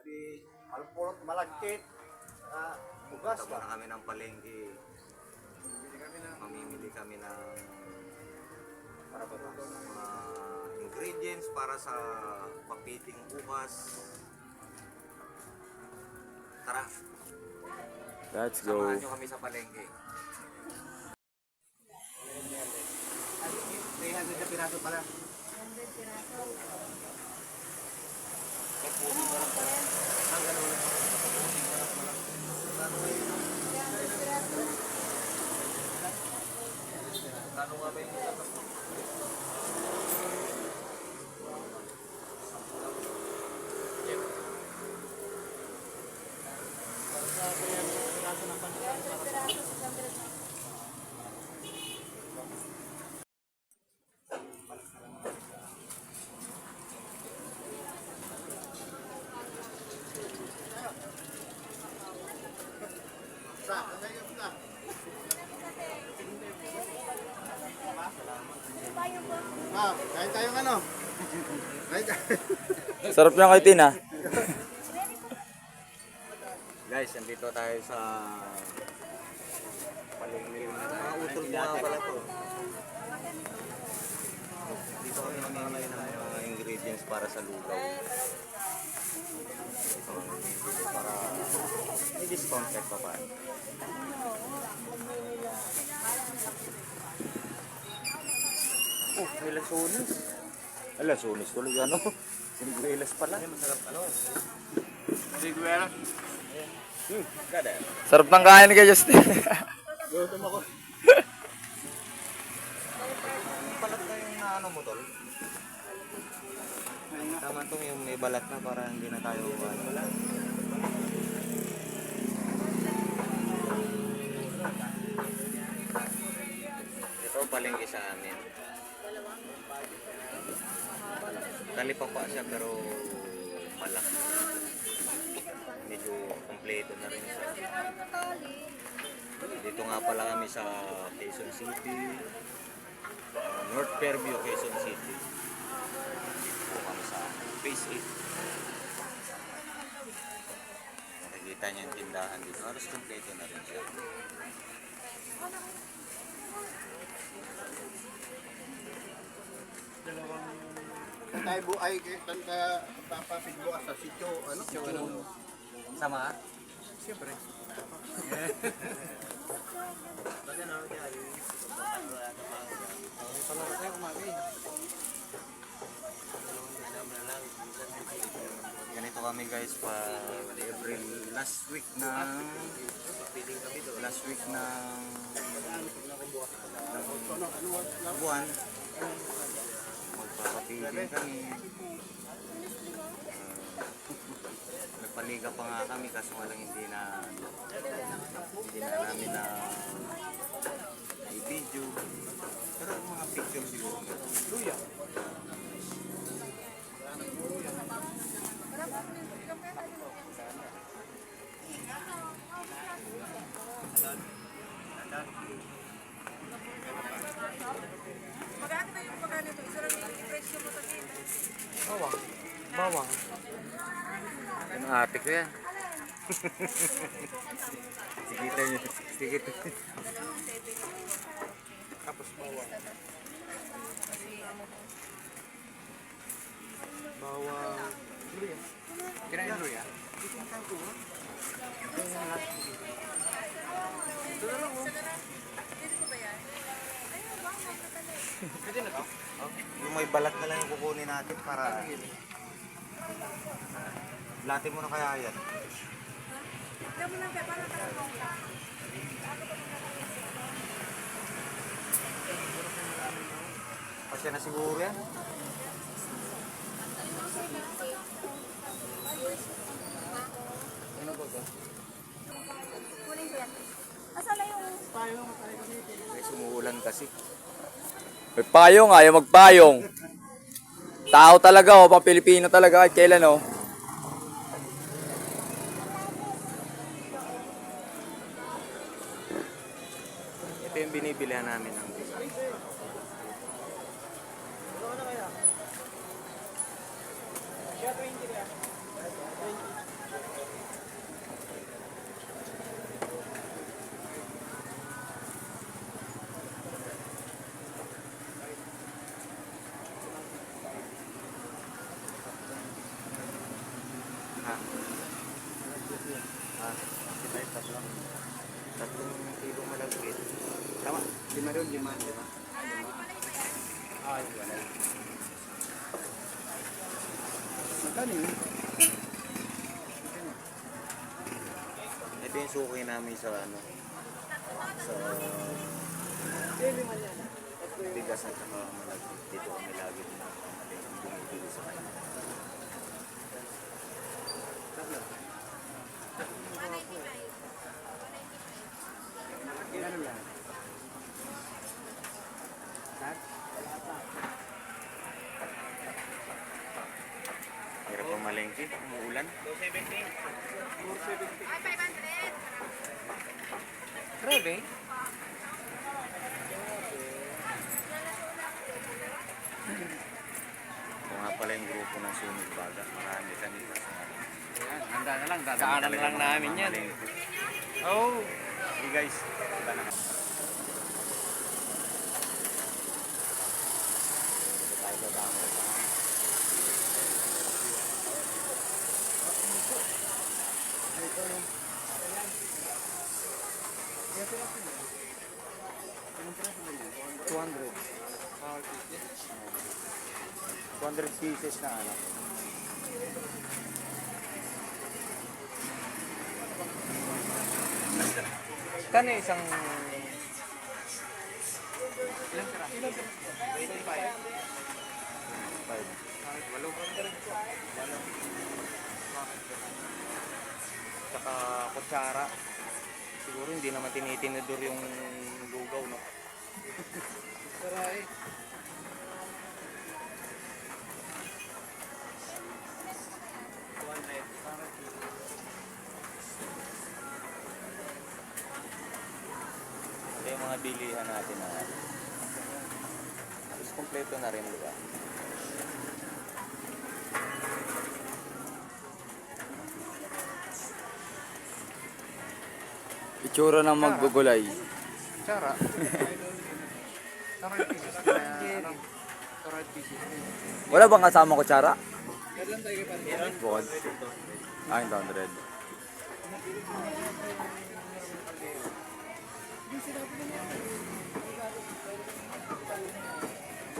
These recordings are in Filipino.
Sabi, alpurot, malagkit, bugas Punta ba? muna kami ng palengke. Mamimili kami ng Para ba ito? mga ingredients para sa papiting bukas. Tara, Let's samahan go. nyo kami sa palengke. 300 na piraso pala. 100 piraso. Ang ganun. 300 piraso. Kano nga ba yung isa? Kain tayong ano? Kain tayo. Sarap niya kay Tin, ha? Guys, nandito tayo sa palengke. Mga utol mo nga pala to. Dito kami mamimili ng mga ingredients para sa lugaw. Ito, para may discount kahit pa pa. Oh, may lasunis. Ay, lasunis tuloy, ano? Siniguelas pala. Masarap, ano? Siguera. Kada. Sarap ng kain ni kay Justin. Gutom ako. Balat na yung ano mo, tol? Tama itong yung may balat na para hindi na tayo ano. Ito palengke sa amin. Kalipa pa siya pero malaki. Medyo kompleto na rin siya. Dito nga pala kami sa Quezon City. North Fairview, Quezon City. Dito kami sa Phase 8. Nakikita niyo yung tindahan dito. Halos kompleto na rin siya. Tayo buhay kanta papapit mo sa sityo, ano? Sama? Siyempre. Palaro tayo umaga eh. Ganito kami guys pa every last week ng buwan magpapapiling kami. Nagpaliga pa nga kami kaso nga lang hindi na namin na i-video pero mga picture siguro Luya. Magkano ba yung magkano ito? Isa lang yung presyo mo sa dito. Bawang. Bawang. Ano ate ko yan? Sikita niyo. Sikita. Tapos bawang. Bawang. Luya. Kinain luya? Pwede ko ba yan? Ayun, baka magkatala eh. Pwede na to? Yung may balat na lang yung kukunin natin para latin mo na kaya yan. Ikaw mo lang, para kasama ka. Pasya na siguro yan. Ano ba ito? Kunin ko yan. Asan na yung... May sumuulan kasi. May payong, ayaw magpayong. Tao talaga, oh. Pang Pilipino talaga. Kahit kailan, oh. Ito yung binibilihan namin ng doon, lima, di ba? Ay, wala. Magkano yun? Ito yung suki namin sa ano, sa bigas at saka malagkit. Dito kami lagi bumibili sa kanya. Ano lang? Lahat? Hirap pa malengke, umuulan. Grabe. Ito nga pala yung grupo ng Sunog Baga. Marami kanina. Yan, handa na lang. Dadaanan na lang namin yan. Oh. Hey guys, kita na. Tayo sa damo. $200 na ano. Kano isang... Saka kutsara. Siguro hindi naman tinitinidor yung lugaw, no? Ito yung mga bilihan natin na tapos kompleto na rin, di ba? Itsura ng maggugulay. Tsara. Tsara pieces. Tsara pieces. Wala bang kasama ko tsara? Bukod. 900.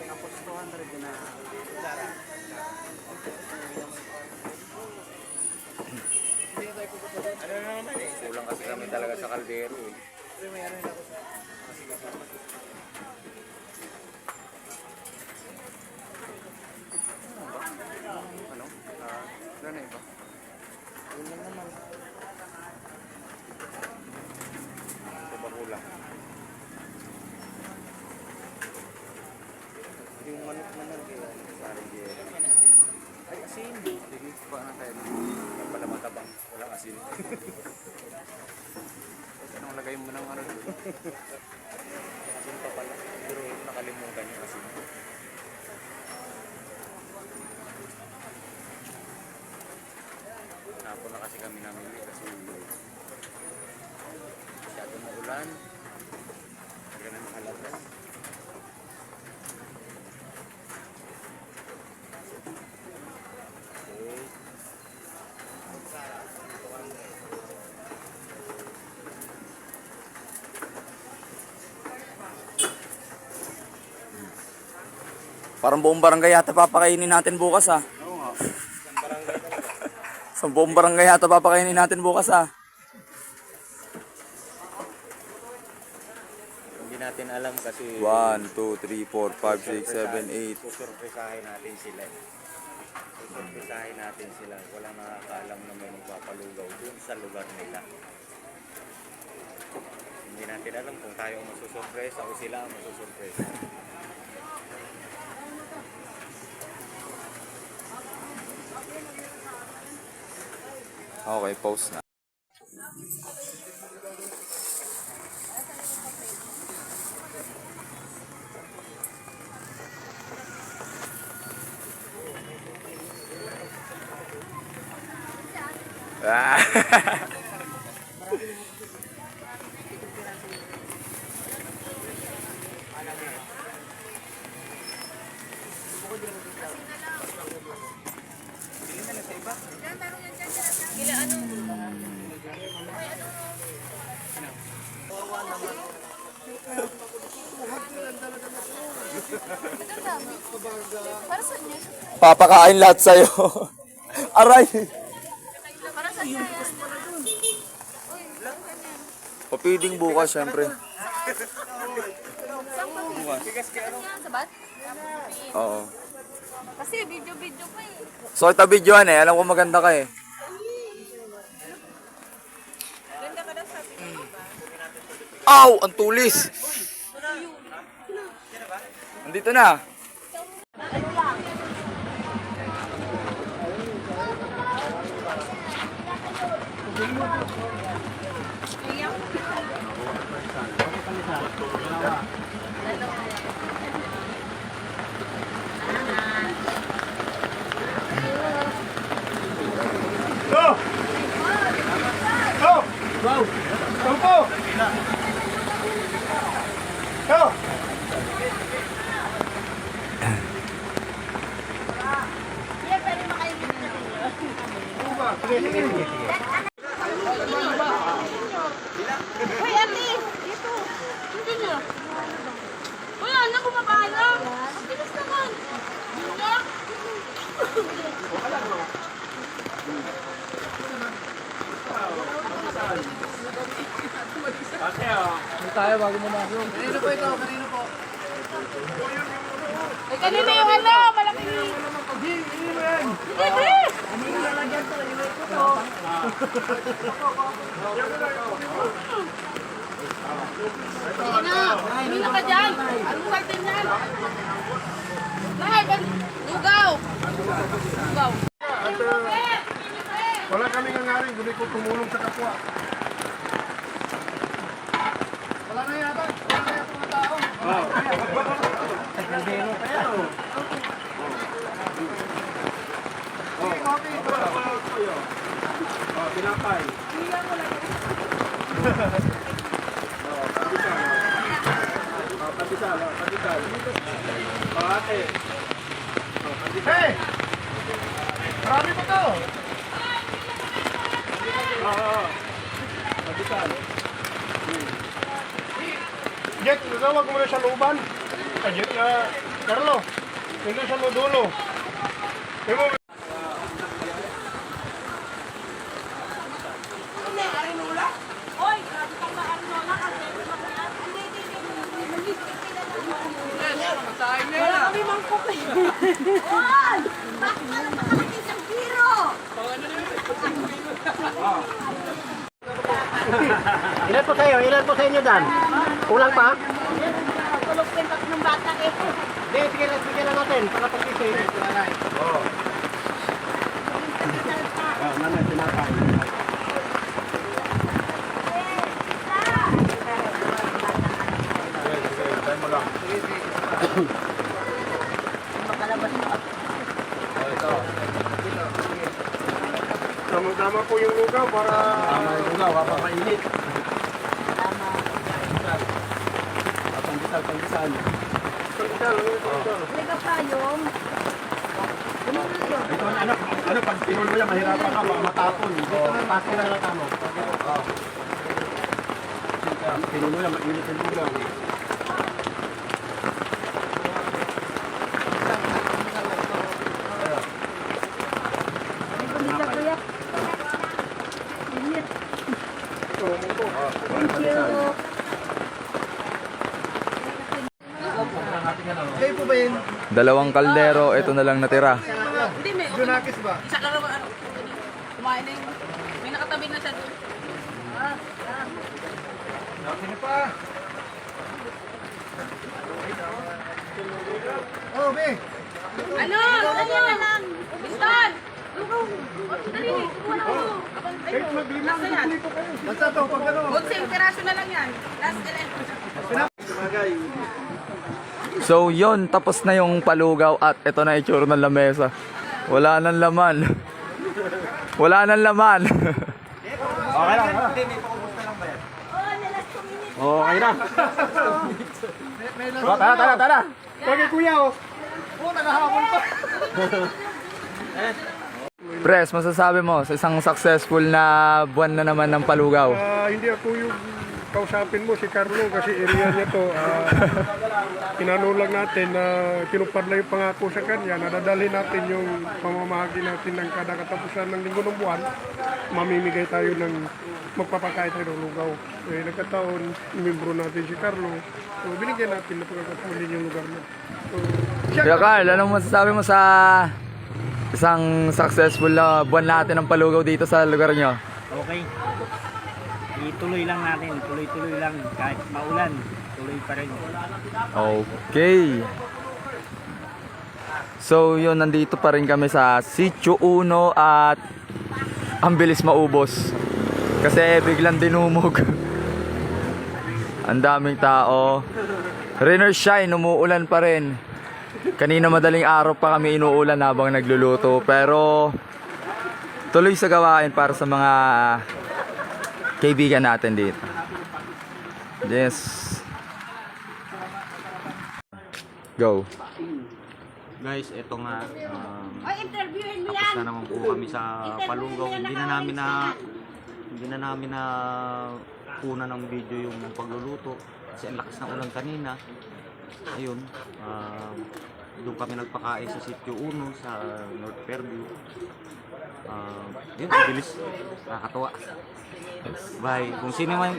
Tapos 200 na tsara. Kulang kasi kami talaga sa kaldero, eh. Ano? Ano na iba? Yun lang naman. Ito ba kulang? Yung manok naman kaya parang gera. Ay, asin. Sige, pa na tayo. Yan pala matabang. Walang asin. Anong lagay mo ng ano doon? Asin pa pala. Pero nakalimutan yung asin. Hapon na kasi kami namili kasi masyado maulan. Talaga na nakalaban. Okay. Parang buong barangay yata papakainin natin bukas ah. Oo nga. Sa buong barangay yata papakainin natin bukas ah. Hindi natin alam kasi 1, 2, 3, 4, 5, 6, 7, 8. susurpresahin natin sila. Susurpresahin natin sila. Walang nakakaalam na may magpapalugaw dun sa lugar nila. Hindi natin alam kung tayo ang masusurpresa o sila ang masusurpresa. Okay, post na. Ah. Papakain lahat sa'yo. Aray! Para sa saya. Papiding bukas, syempre. Yan, sa bat? Oo. Kasi video-video pa eh. So, ito videoan eh. Alam ko maganda ka eh. Ganda ka daw sabi ko. Aw! Ang tulis! Nandito na. Uy, ate! Dito! Hindi niya. Uy, ano? Bumaba na? Ang bilis naman. Ano? Ay, kanina yung ano, malaking... Hindi! Hindi na ka dyan. Anong sartin yan? Lahat, lugaw. Lugaw. Wala kami nangaring, gusto ko tumulong sa kapwa. Wala na yata mga tao. Pinapay. Pandesal. Ate. Hey! Marami pa to. Pandesal. Jet, natawag mo na sa luban. Jet na, Carlo. Nandun sa dulo. Oy, grabe kang Arnola kasi. Wala kami mangkok eh. Oy! Bakit ka lang makakating sa biro? Ilan po kayo? Ilan po sa inyo, Dan? Kulang pa? Tulog din pag ng bata eh. Hindi, sige na natin. Para pag-isip. Oo. Nanay, pinapay. Tama po yung lugaw para... Tama yung lugaw, papainit. Tama. Pandesal. Pandesal, Liga pa yung... ito ano, pag pinulo mo yan, mahirapan ka, matapon. Dito na, pati na lang tamo. Pinulo yan, mainit yung lugaw. Kayo po ba yun? Dalawang kaldero, ito na lang natira. Hindi, may Junakis ba? isa lang naman ano. Kumain na yung... May nakatabi na siya doon. Sino pa? Oh, be! Ano? Ano lang? Bistan! Dali, kuha na ako. Kayo maglilang, maglilang po kayo. Basta to, pag ano? Good same piraso na lang yan. Last 11. Tumagay. So, yon tapos na yung palugaw at ito na itsura ng lamesa. Wala nang laman. Wala nang laman. Okay lang, ha? Okay na. Tara. Pwede kuya, oh. Oh, naghahabol pa. Pres, masasabi mo sa isang successful na buwan na naman ng palugaw? Hindi ako yung kausapin mo si Carlo kasi area niya to. Tinanong lang natin na tinupad lang yung pangako sa kanya. Nadadali natin yung pamamahagi natin ng kada katapusan ng linggo ng buwan. Mamimigay tayo ng magpapakain tayo ng lugaw. Eh, nagkataon, membro natin si Carlo. So, binigyan natin na pagkakasuli yung lugar mo. So, Kuya Carl, anong masasabi mo sa isang successful na buwan natin ng palugaw dito sa lugar nyo? Okay. Ituloy lang natin. Tuloy-tuloy lang. Kahit maulan, tuloy pa rin. Okay. So yun, nandito pa rin kami sa Sitio 1 at ang bilis maubos. Kasi biglang dinumog. Ang daming tao. Rain or shine, umuulan pa rin. Kanina madaling araw pa kami inuulan habang nagluluto. Pero tuloy sa gawain para sa mga kaibigan natin dito. Yes. Go. Guys, eto nga. Oy, interviewin mo Tapos yan. na naman po kami sa Palugaw. Hindi na namin na una ng video yung pagluluto kasi ang lakas ng ulan kanina. Ayun, doon kami nagpakain sa Sitio 1 sa North Fairview. Yun, ang bilis. Nakakatuwa. Bye.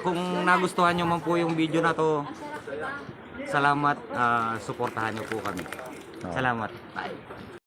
Kung nagustuhan nyo man po yung video na to, salamat. Suportahan nyo po kami. Salamat. Bye.